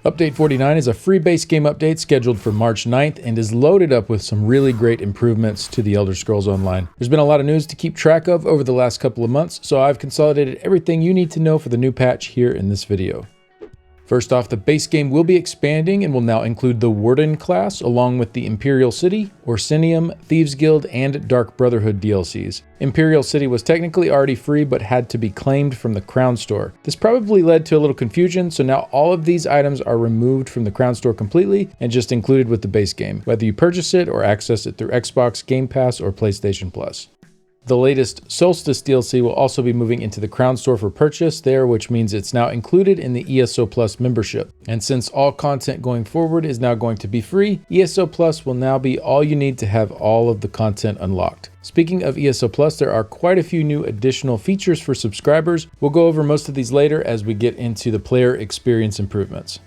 Update 49 is a free base game update scheduled for March 9th and is loaded up with some really great improvements to the Elder Scrolls Online. There's been a lot of news to keep track of over the last couple of months, so I've consolidated everything you need to know for the new patch here in this video. First off, the base game will be expanding and will now include the Warden class, along with the Imperial City, Orsinium, Thieves Guild, and Dark Brotherhood DLCs. Imperial City was technically already free, but had to be claimed from the Crown Store. This probably led to a little confusion, so now all of these items are removed from the Crown Store completely and just included with the base game, whether you purchase it or access it through Xbox, Game Pass, or PlayStation Plus. The latest Solstice DLC will also be moving into the Crown Store for purchase there, which means it's now included in the ESO Plus membership. And since all content going forward is now going to be free, ESO Plus will now be all you need to have all of the content unlocked. Speaking of ESO Plus, there are quite a few new additional features for subscribers. We'll go over most of these later as we get into the player experience improvements.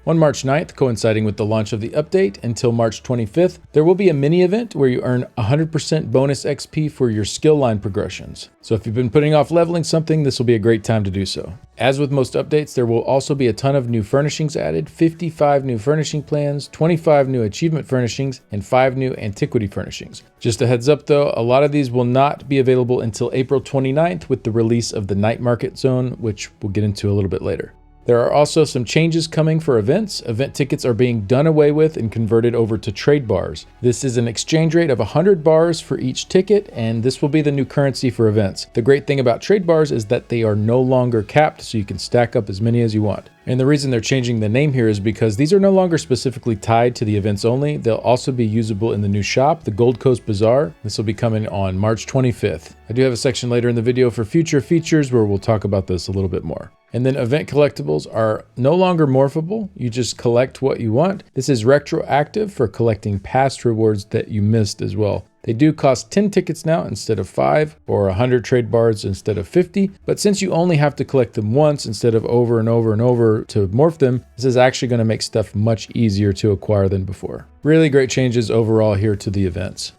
On March 9th, coinciding with the launch of the update until March 25th, there will be a mini event where you earn 100% bonus XP for your skill line progressions. So if you've been putting off leveling something, this will be a great time to do so. As with most updates, there will also be a ton of new furnishings added, 55 new furnishing plans, 25 new achievement furnishings, and 5 new antiquity furnishings. Just a heads up though, a lot of these will not be available until April 29th with the release of the Night Market Zone, which we'll get into a little bit later. There are also some changes coming for events. Event tickets are being done away with and converted over to trade bars. This is an exchange rate of 100 bars for each ticket, and this will be the new currency for events. The great thing about trade bars is that they are no longer capped, so you can stack up as many as you want. And the reason they're changing the name here is because these are no longer specifically tied to the events only. They'll also be usable in the new shop, the Gold Coast Bazaar. This will be coming on March 25th. I do have a section later in the video for future features where we'll talk about this a little bit more. And then event collectibles are no longer morphable. You just collect what you want. This is retroactive for collecting past rewards that you missed as well. They do cost 10 tickets now instead of 5, or 100 trade bars instead of 50. But since you only have to collect them once instead of over and over and over to morph them, this is actually going to make stuff much easier to acquire than before. Really great changes overall here to the events.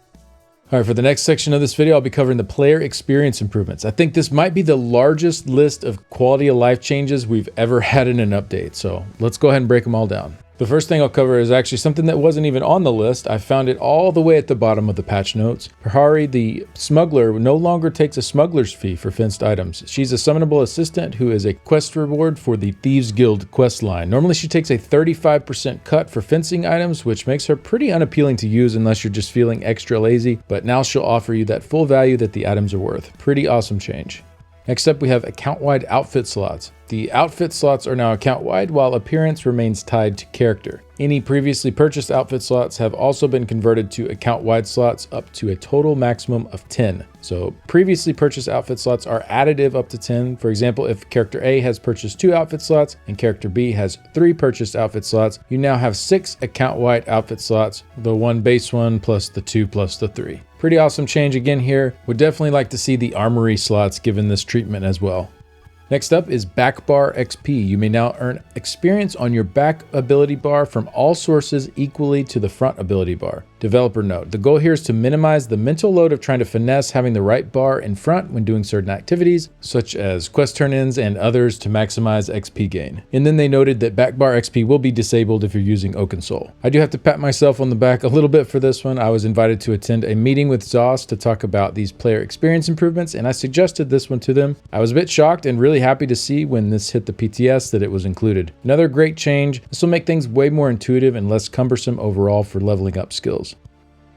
All right, for the next section of this video, I'll be covering the player experience improvements. I think this might be the largest list of quality of life changes we've ever had in an update. So let's go ahead and break them all down. The first thing I'll cover is actually something that wasn't even on the list. I found it all the way at the bottom of the patch notes. Prahari, the smuggler, no longer takes a smuggler's fee for fenced items. She's a summonable assistant who is a quest reward for the Thieves Guild quest line. Normally she takes a 35% cut for fencing items, which makes her pretty unappealing to use unless you're just feeling extra lazy, but now she'll offer you that full value that the items are worth. Pretty awesome change. Next up, we have account-wide outfit slots. The outfit slots are now account-wide, while appearance remains tied to character. Any previously purchased outfit slots have also been converted to account-wide slots up to a total maximum of 10. So previously purchased outfit slots are additive up to 10. For example, if character A has purchased 2 outfit slots and character B has 3 purchased outfit slots, you now have 6 account-wide outfit slots, the 1 base one plus the 2 plus the 3. Pretty awesome change again here. Would definitely like to see the armory slots given this treatment as well. Next up is back bar XP. You may now earn experience on your back ability bar from all sources equally to the front ability bar. Developer note, the goal here is to minimize the mental load of trying to finesse having the right bar in front when doing certain activities, such as quest turn-ins and others to maximize XP gain. And then they noted that back bar XP will be disabled if you're using Oaken Soul. I do have to pat myself on the back a little bit for this one. I was invited to attend a meeting with Zoss to talk about these player experience improvements, and I suggested this one to them. I was a bit shocked and really happy to see when this hit the PTS that it was included. Another great change. This will make things way more intuitive and less cumbersome overall for leveling up skills.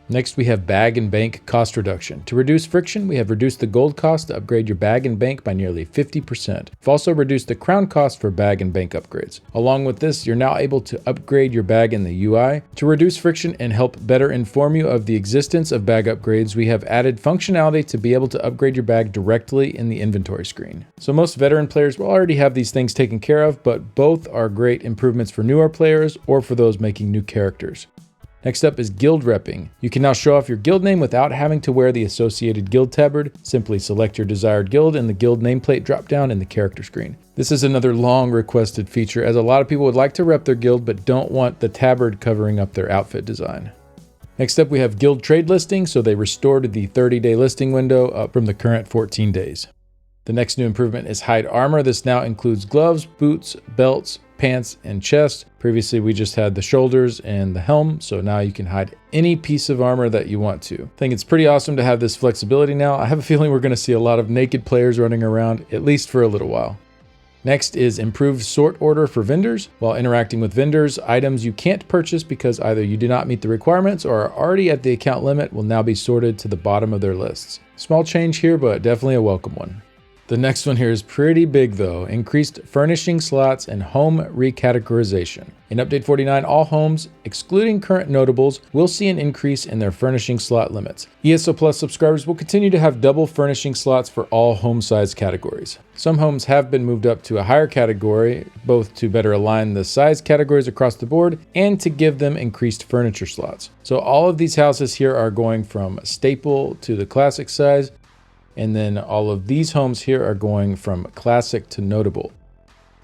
Next, we have bag and bank cost reduction. To reduce friction, we have reduced the gold cost to upgrade your bag and bank by nearly 50%. We've also reduced the crown cost for bag and bank upgrades. Along with this, you're now able to upgrade your bag in the UI. To reduce friction and help better inform you of the existence of bag upgrades, we have added functionality to be able to upgrade your bag directly in the inventory screen. So most veteran players will already have these things taken care of, but both are great improvements for newer players or for those making new characters. Next up is guild repping. You can now show off your guild name without having to wear the associated guild tabard. Simply select your desired guild in the guild nameplate dropdown in the character screen. This is another long requested feature, as a lot of people would like to rep their guild but don't want the tabard covering up their outfit design. Next up, we have guild trade listing, so they restored the 30-day listing window up from the current 14 days. The next new improvement is hide armor. This now includes gloves, boots, belts, pants, and chest. Previously, we just had the shoulders and the helm, so now you can hide any piece of armor that you want to. I think it's pretty awesome to have this flexibility now. I have a feeling we're going to see a lot of naked players running around, at least for a little while. Next is improved sort order for vendors. While interacting with vendors, items you can't purchase because either you do not meet the requirements or are already at the account limit will now be sorted to the bottom of their lists. Small change here, but definitely a welcome one. The next one here is pretty big though. Increased furnishing slots and home recategorization. In Update 49, all homes, excluding current notables, will see an increase in their furnishing slot limits. ESO Plus subscribers will continue to have double furnishing slots for all home size categories. Some homes have been moved up to a higher category, both to better align the size categories across the board and to give them increased furniture slots. So all of these houses here are going from staple to the classic size. And then all of these homes here are going from classic to notable.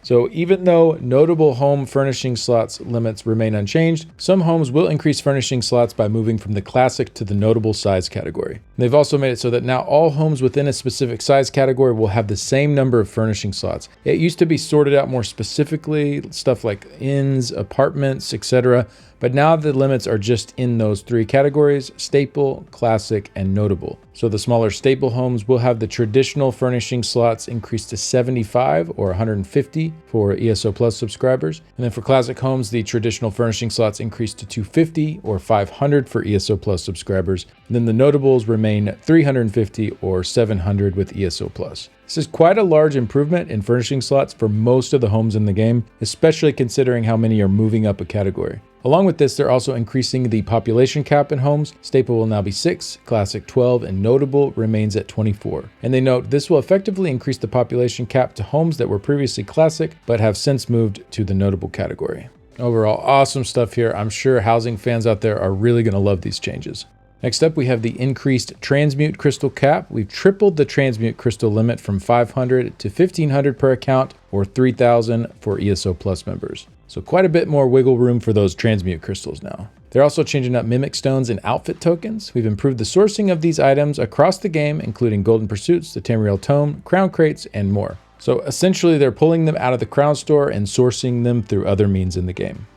So even though notable home furnishing slots limits remain unchanged, some homes will increase furnishing slots by moving from the classic to the notable size category. They've also made it so that now all homes within a specific size category will have the same number of furnishing slots. It used to be sorted out more specifically, stuff like inns, apartments, etc. But now the limits are just in those three categories: staple, classic, and notable. So the smaller staple homes will have the traditional furnishing slots increased to 75 or 150 for ESO Plus subscribers. And then for classic homes, the traditional furnishing slots increased to 250 or 500 for ESO Plus subscribers. And then the notables remain 350 or 700 with ESO Plus. This is quite a large improvement in furnishing slots for most of the homes in the game, especially considering how many are moving up a category. Along with this, they're also increasing the population cap in homes. Staple will now be 6, classic 12, and notable remains at 24. And they note this will effectively increase the population cap to homes that were previously classic, but have since moved to the notable category. Overall, awesome stuff here. I'm sure housing fans out there are really going to love these changes. Next up, we have the increased transmute crystal cap. We've tripled the transmute crystal limit from 500 to 1500 per account, or 3000 for ESO Plus members. So quite a bit more wiggle room for those transmute crystals now. They're also changing up mimic stones and outfit tokens. We've improved the sourcing of these items across the game, including golden pursuits, the Tamriel tome, crown crates, and more. So essentially, they're pulling them out of the crown store and sourcing them through other means in the game.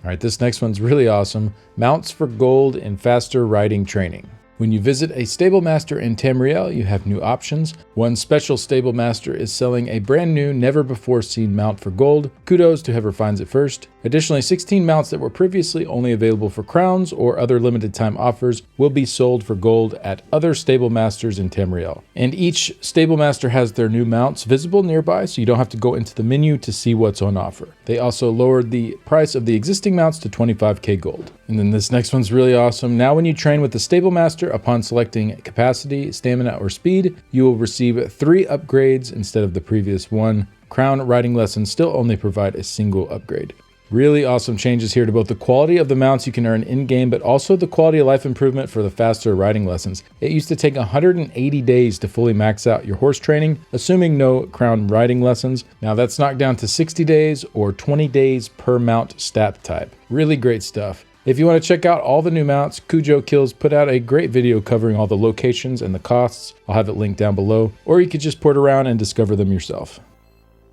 All right, this next one's really awesome. Mounts for gold and faster riding training. When you visit a stable master in Tamriel, you have new options. One special stable master is selling a brand new, never before seen mount for gold. Kudos to whoever finds it first. Additionally, 16 mounts that were previously only available for crowns or other limited time offers will be sold for gold at other stable masters in Tamriel. And each stable master has their new mounts visible nearby, so you don't have to go into the menu to see what's on offer. They also lowered the price of the existing mounts to 25k gold. And then this next one's really awesome. Now when you train with the stable master, upon selecting capacity, stamina, or speed, you will receive 3 upgrades instead of the previous 1. Crown riding lessons still only provide a single upgrade. Really awesome changes here to both the quality of the mounts you can earn in-game, but also the quality of life improvement for the faster riding lessons. It used to take 180 days to fully max out your horse training, assuming no crown riding lessons. Now that's knocked down to 60 days or 20 days per mount stat type. Really great stuff. If you want to check out all the new mounts, Cujo Kills put out a great video covering all the locations and the costs. I'll have it linked down below, or you could just port around and discover them yourself.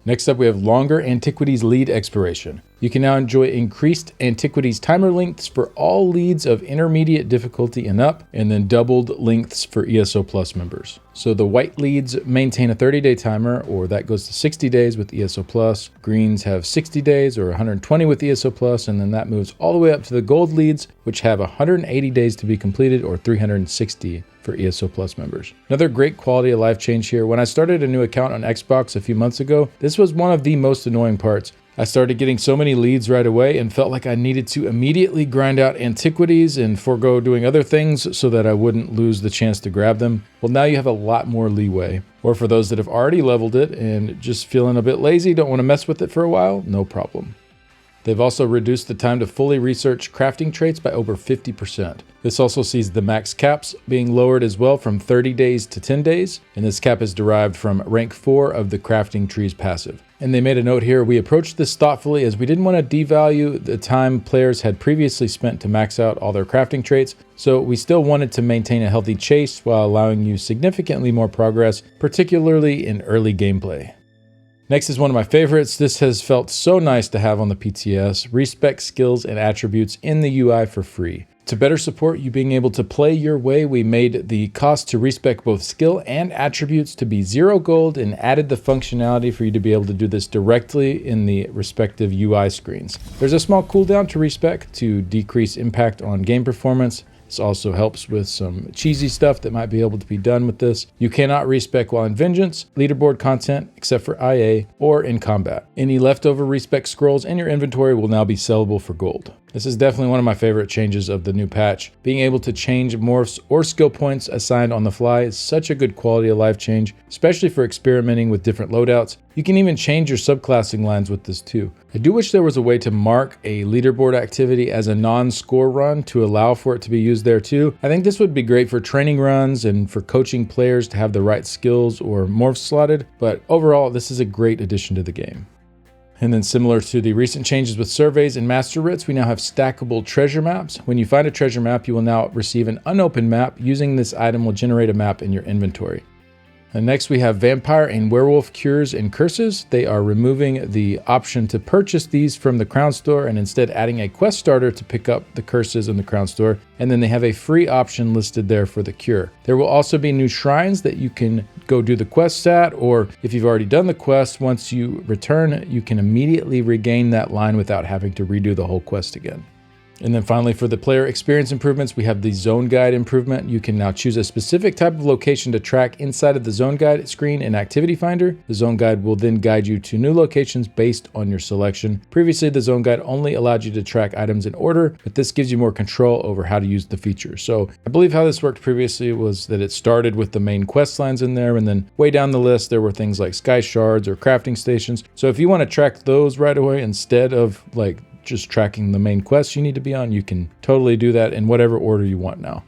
Next up, we have longer Antiquities lead expiration. You can now enjoy increased Antiquities timer lengths for all leads of intermediate difficulty and up, and then doubled lengths for ESO Plus members. So the white leads maintain a 30-day timer, or that goes to 60 days with ESO Plus. Greens have 60 days or 120 with ESO Plus, and then that moves all the way up to the gold leads, which have 180 days to be completed or 360 for ESO Plus members. Another great quality of life change here. When I started a new account on Xbox a few months ago, this was one of the most annoying parts. I started getting so many leads right away and felt like I needed to immediately grind out Antiquities and forego doing other things so that I wouldn't lose the chance to grab them. Well, now you have a lot more leeway. Or for those that have already leveled it and just feeling a bit lazy, don't want to mess with it for a while, no problem. They've also reduced the time to fully research crafting traits by over 50%. This also sees the max caps being lowered as well from 30 days to 10 days, and this cap is derived from rank 4 of the crafting trees passive. And they made a note here, we approached this thoughtfully as we didn't want to devalue the time players had previously spent to max out all their crafting traits, so we still wanted to maintain a healthy chase while allowing you significantly more progress, particularly in early gameplay. Next is one of my favorites. This has felt so nice to have on the PTS, respec skills and attributes in the UI for free. To better support you being able to play your way, we made the cost to respec both skill and attributes to be 0 gold and added the functionality for you to be able to do this directly in the respective UI screens. There's a small cooldown to respec to decrease impact on game performance. This also helps with some cheesy stuff that might be able to be done with this. You cannot respec while in Vengeance, leaderboard content, except for IA, or in combat. Any leftover respec scrolls in your inventory will now be sellable for gold. This is definitely one of my favorite changes of the new patch. Being able to change morphs or skill points assigned on the fly is such a good quality of life change, especially for experimenting with different loadouts. You can even change your subclassing lines with this too. I do wish there was a way to mark a leaderboard activity as a non-score run to allow for it to be used there too. I think this would be great for training runs and for coaching players to have the right skills or morphs slotted, but overall this is a great addition to the game. And then similar to the recent changes with surveys and master writs, we now have stackable treasure maps. When you find a treasure map, you will now receive an unopened map. Using this item will generate a map in your inventory. And next we have vampire and werewolf cures and curses. They are removing the option to purchase these from the Crown Store and instead adding a quest starter to pick up the curses in the Crown Store. And then they have a free option listed there for the cure. There will also be new shrines that you can go do the quests at, or if you've already done the quest, once you return, you can immediately regain that line without having to redo the whole quest again. And then finally, for the player experience improvements, we have the zone guide improvement. You can now choose a specific type of location to track inside of the zone guide screen in Activity Finder. The zone guide will then guide you to new locations based on your selection. Previously, the zone guide only allowed you to track items in order, but this gives you more control over how to use the feature. So I believe how this worked previously was that it started with the main quest lines in there, and then way down the list, there were things like sky shards or crafting stations. So if you want to track those right away instead of like just tracking the main quests you need to be on, you can totally do that in whatever order you want now.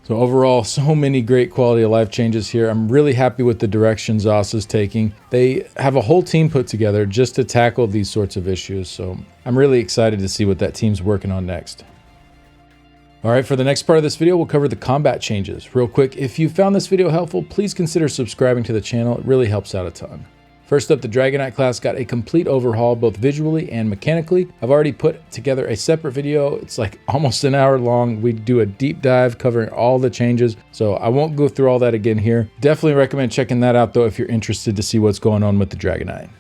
So overall, so many great quality of life changes here. I'm really happy with the direction ZOS is taking. They have a whole team put together just to tackle these sorts of issues. So I'm really excited to see what that team's working on next. All right, for the next part of this video, we'll cover the combat changes. Real quick, if you found this video helpful, please consider subscribing to the channel. It really helps out a ton. First up, the Dragonite class got a complete overhaul, both visually and mechanically. I've already put together a separate video. It's like almost an hour long. We do a deep dive covering all the changes, so I won't go through all that again here. Definitely recommend checking that out though if you're interested to see what's going on with the Dragonite.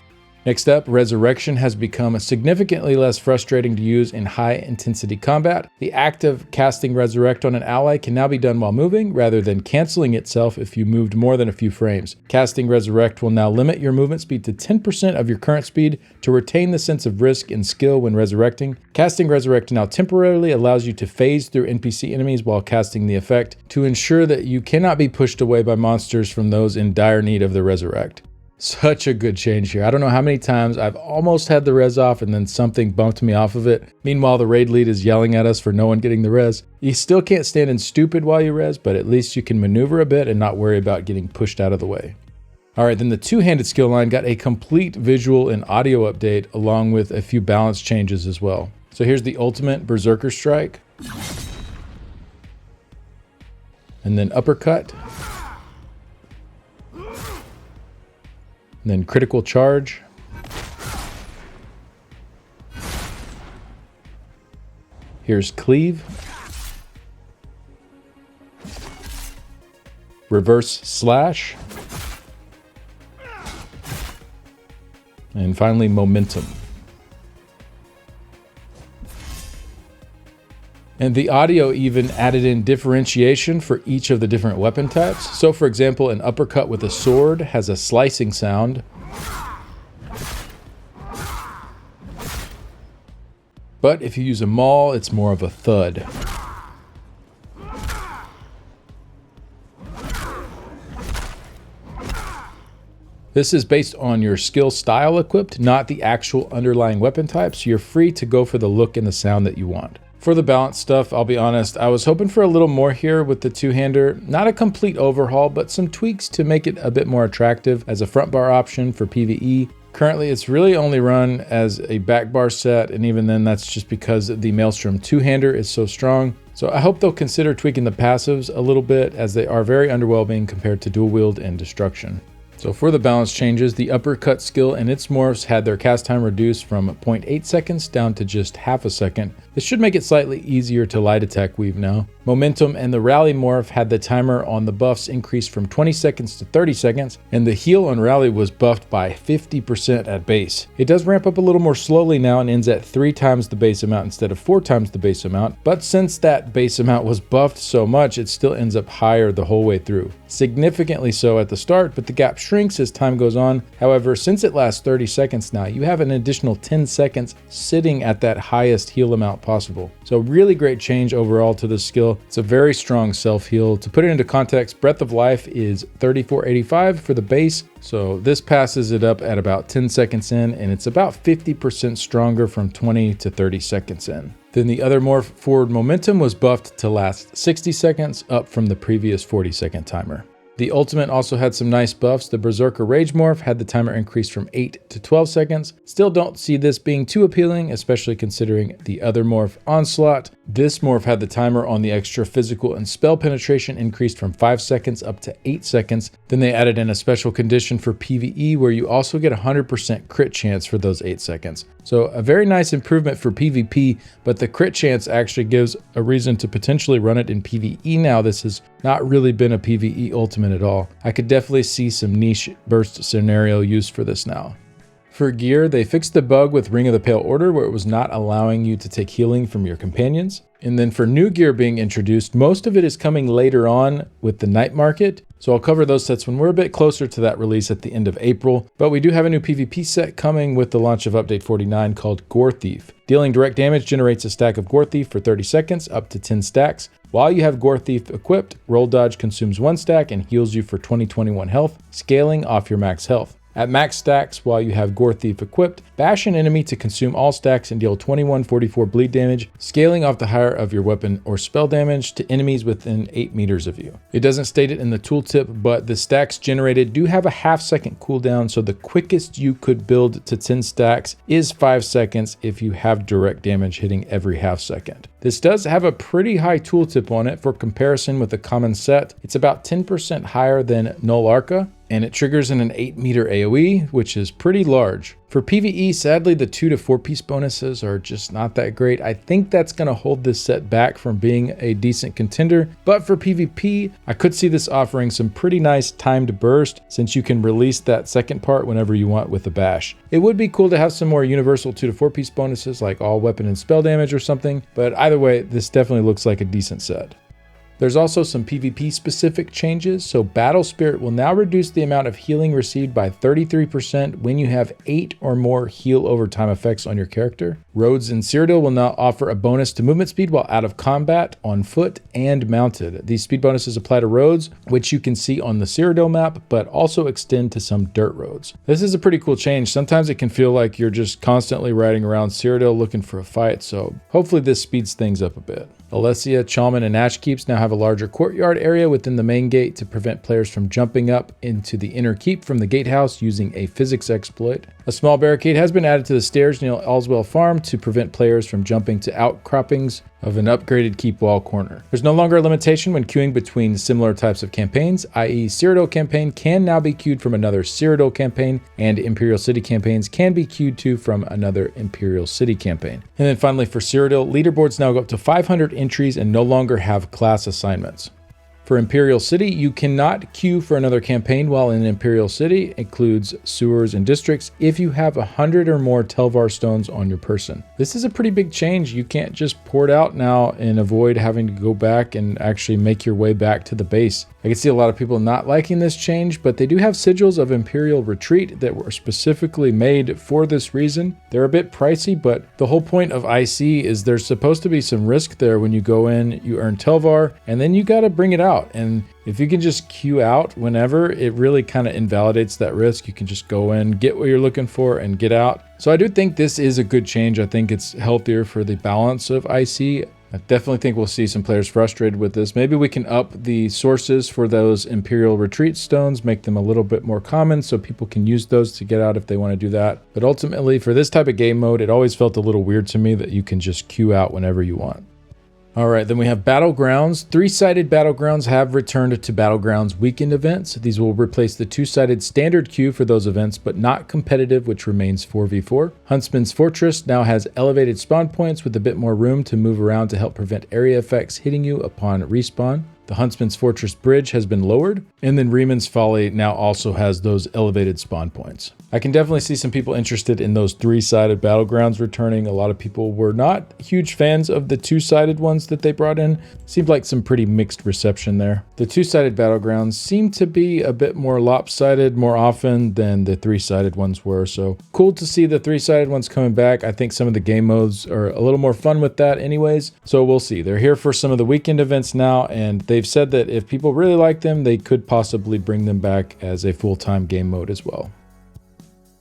Next up, Resurrection has become significantly less frustrating to use in high-intensity combat. The act of casting Resurrect on an ally can now be done while moving, rather than canceling itself if you moved more than a few frames. Casting Resurrect will now limit your movement speed to 10% of your current speed to retain the sense of risk and skill when resurrecting. Casting Resurrect now temporarily allows you to phase through NPC enemies while casting the effect to ensure that you cannot be pushed away by monsters from those in dire need of the Resurrect. Such a good change here. I don't know how many times I've almost had the res off and then something bumped me off of it. Meanwhile, the raid lead is yelling at us for no one getting the res. You still can't stand in stupid while you res, but at least you can maneuver a bit and not worry about getting pushed out of the way. All right, then the two-handed skill line got a complete visual and audio update along with a few balance changes as well. So here's the ultimate Berserker Strike. And then Uppercut. And then Critical Charge. Here's Cleave. Reverse Slash. And finally, Momentum. And the audio even added in differentiation for each of the different weapon types. So for example, an uppercut with a sword has a slicing sound. But if you use a maul, it's more of a thud. This is based on your skill style equipped, not the actual underlying weapon type, so you're free to go for the look and the sound that you want. For the balance stuff, I'll be honest, I was hoping for a little more here with the two-hander. Not a complete overhaul, but some tweaks to make it a bit more attractive as a front bar option for PvE. Currently, it's really only run as a back bar set, and even then that's just because the Maelstrom two-hander is so strong. So I hope they'll consider tweaking the passives a little bit, as they are very underwhelming compared to dual wield and destruction. So for the balance changes, the uppercut skill and its morphs had their cast time reduced from 0.8 seconds down to just half a second. This should make it slightly easier to light attack weave now. Momentum and the rally morph had the timer on the buffs increased from 20 seconds to 30 seconds, and the heal on rally was buffed by 50% at base. It does ramp up a little more slowly now and ends at 3 times the base amount instead of 4 times the base amount, but since that base amount was buffed so much, it still ends up higher the whole way through. Significantly so at the start, but the gap shrinks as time goes on. However, since it lasts 30 seconds now, you have an additional 10 seconds sitting at that highest heal amount possible. So really great change overall to this skill. It's a very strong self-heal. To put it into context, Breath of Life is 3485 for the base, so this passes it up at about 10 seconds in, and it's about 50% stronger from 20 to 30 seconds in. Then the other morph, Forward Momentum, was buffed to last 60 seconds, up from the previous 40-second timer. The ultimate also had some nice buffs. The Berserker Rage morph had the timer increased from 8 to 12 seconds. Still don't see this being too appealing, especially considering the other morph, Onslaught. This morph had the timer on the extra physical and spell penetration increased from 5 seconds up to 8 seconds. Then they added in a special condition for PvE where you also get 100% crit chance for those 8 seconds. So a very nice improvement for PvP, but the crit chance actually gives a reason to potentially run it in PvE now. This has not really been a PvE ultimate at all. I could definitely see some niche burst scenario use for this now. For gear, they fixed the bug with Ring of the Pale Order where it was not allowing you to take healing from your companions. And then for new gear being introduced, most of it is coming later on with the night market. So I'll cover those sets when we're a bit closer to that release at the end of April. But we do have a new PvP set coming with the launch of Update 49 called Gore Thief. Dealing direct damage generates a stack of Gore Thief for 30 seconds, up to 10 stacks. While you have Gore Thief equipped, Roll Dodge consumes 1 stack and heals you for 20/21 health, scaling off your max health. At max stacks, while you have Gore Thief equipped, bash an enemy to consume all stacks and deal 21/44 bleed damage, scaling off the higher of your weapon or spell damage to enemies within 8 meters of you. It doesn't state it in the tooltip, but the stacks generated do have a half-second cooldown, so the quickest you could build to 10 stacks is 5 seconds if you have direct damage hitting every half second. This does have a pretty high tooltip on it. For comparison with a common set, it's about 10% higher than Null Arca, and it triggers in an 8-meter AoE, which is pretty large. For PvE, sadly, the 2 to 4 piece bonuses are just not that great. I think that's going to hold this set back from being a decent contender, but for PvP, I could see this offering some pretty nice timed burst since you can release that second part whenever you want with a bash. It would be cool to have some more universal 2 to 4 piece bonuses like all weapon and spell damage or something, but either way, this definitely looks like a decent set. There's also some PvP specific changes, so Battle Spirit will now reduce the amount of healing received by 33% when you have 8 or more heal over time effects on your character. Roads in Cyrodiil will now offer a bonus to movement speed while out of combat, on foot, and mounted. These speed bonuses apply to roads, which you can see on the Cyrodiil map, but also extend to some dirt roads. This is a pretty cool change. Sometimes it can feel like you're just constantly riding around Cyrodiil looking for a fight, so hopefully this speeds things up a bit. Alessia, Chalman, and Ash Keeps now have a larger courtyard area within the main gate to prevent players from jumping up into the inner keep from the gatehouse using a physics exploit. A small barricade has been added to the stairs near Allswell Farm to prevent players from jumping to outcroppings of an upgraded keep wall corner. There's no longer a limitation when queuing between similar types of campaigns, i.e. Cyrodiil campaign can now be queued from another Cyrodiil campaign, and Imperial City campaigns can be queued to from another Imperial City campaign. And then finally for Cyrodiil, leaderboards now go up to 500 entries and no longer have class assignments. For Imperial City, you cannot queue for another campaign while in Imperial City, includes sewers and districts, if you have 100 or more Telvar stones on your person. This is a pretty big change. You can't just pour it out now and avoid having to go back and actually make your way back to the base. I can see a lot of people not liking this change, but they do have sigils of Imperial Retreat that were specifically made for this reason. They're a bit pricey, but the whole point of IC is there's supposed to be some risk there. When you go in, you earn Telvar, and then you got to bring it out. And if you can just queue out whenever, it really kind of invalidates that risk. You can just go in, get what you're looking for, and get out. So I do think this is a good change. I think it's healthier for the balance of IC. I definitely think we'll see some players frustrated with this. Maybe we can up the sources for those Imperial Retreat stones, make them a little bit more common so people can use those to get out if they want to do that. But ultimately, for this type of game mode, it always felt a little weird to me that you can just queue out whenever you want. All right, then we have Battlegrounds. 3-sided Battlegrounds have returned to Battlegrounds weekend events. These will replace the 2-sided standard queue for those events, but not competitive, which remains 4v4. Huntsman's Fortress now has elevated spawn points with a bit more room to move around to help prevent area effects hitting you upon respawn. The Huntsman's Fortress Bridge has been lowered, and then Reeman's Folly now also has those elevated spawn points. I can definitely see some people interested in those 3-sided Battlegrounds returning. A lot of people were not huge fans of the 2-sided ones that they brought in. Seemed like some pretty mixed reception there. The 2-sided Battlegrounds seem to be a bit more lopsided more often than the 3-sided ones were, so cool to see the 3-sided ones coming back. I think some of the game modes are a little more fun with that anyways, so we'll see. They're here for some of the weekend events now, and they've said that if people really like them, they could possibly bring them back as a full-time game mode as well.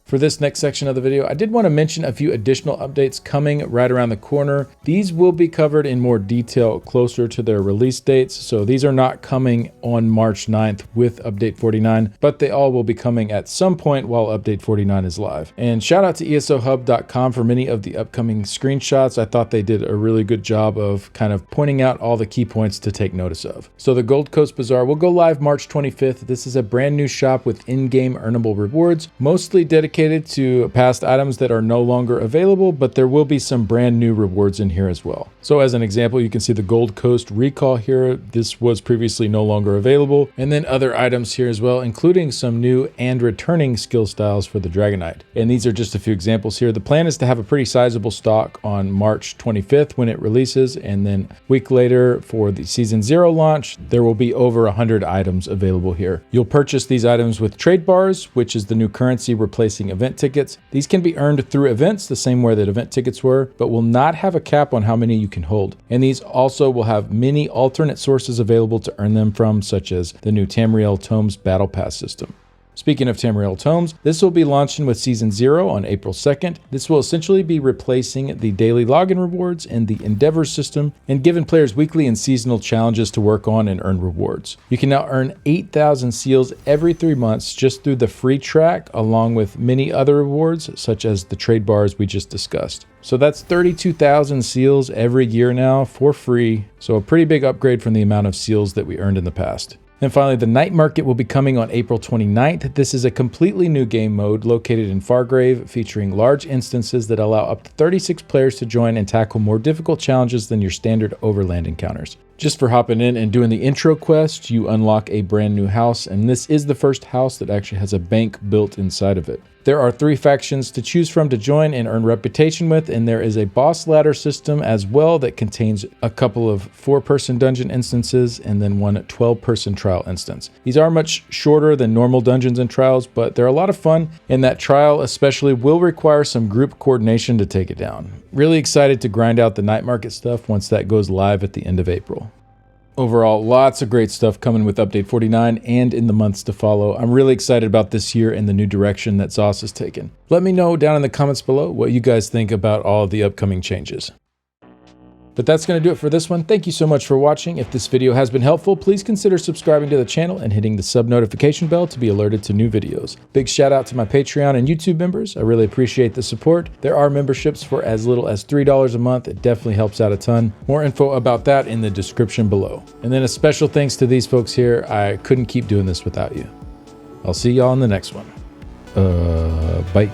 For this next section of the video, I did want to mention a few additional updates coming right around the corner. These will be covered in more detail closer to their release dates, so these are not coming on March 9th with Update 49, but they all will be coming at some point while Update 49 is live. And shout out to ESOHub.com for many of the upcoming screenshots. I thought they did a really good job of kind of pointing out all the key points to take notice of. So the Gold Coast Bazaar will go live March 25th. This is a brand new shop with in-game earnable rewards, mostly dedicated to past items that are no longer available, but there will be some brand new rewards in here as well. So as an example, you can see the Gold Coast Recall here. This was previously no longer available. And then other items here as well, including some new and returning skill styles for the Dragonite. And these are just a few examples here. The plan is to have a pretty sizable stock on March 25th when it releases. And then a week later for the Season 0 launch, there will be over 100 items available here. You'll purchase these items with trade bars, which is the new currency replacing event tickets. These can be earned through events the same way that event tickets were, but will not have a cap on how many you can hold. And these also will have many alternate sources available to earn them from, such as the new Tamriel Tomes Battle Pass system. Speaking of Tamriel Tomes, this will be launching with Season 0 on April 2nd. This will essentially be replacing the daily login rewards and the Endeavor system and giving players weekly and seasonal challenges to work on and earn rewards. You can now earn 8,000 seals every 3 months just through the free track, along with many other rewards such as the trade bars we just discussed. So that's 32,000 seals every year now for free. So a pretty big upgrade from the amount of seals that we earned in the past. And finally, the Night Market will be coming on April 29th. This is a completely new game mode located in Fargrave, featuring large instances that allow up to 36 players to join and tackle more difficult challenges than your standard overland encounters. Just for hopping in and doing the intro quest, you unlock a brand new house, and this is the first house that actually has a bank built inside of it. There are 3 factions to choose from to join and earn reputation with, and there is a boss ladder system as well that contains a couple of 4-person dungeon instances and then one 12-person trial instance. These are much shorter than normal dungeons and trials, but they're a lot of fun, and that trial especially will require some group coordination to take it down. Really excited to grind out the Night Market stuff once that goes live at the end of April. Overall, lots of great stuff coming with Update 49 and in the months to follow. I'm really excited about this year and the new direction that ZOS has taken. Let me know down in the comments below what you guys think about all of the upcoming changes. But that's going to do it for this one. Thank you so much for watching. If this video has been helpful, please consider subscribing to the channel and hitting the sub notification bell to be alerted to new videos. Big shout out to my Patreon and YouTube members. I really appreciate the support. There are memberships for as little as $3 a month. It definitely helps out a ton. More info about that in the description below. And then a special thanks to these folks here. I couldn't keep doing this without you. I'll see y'all in the next one. Bye.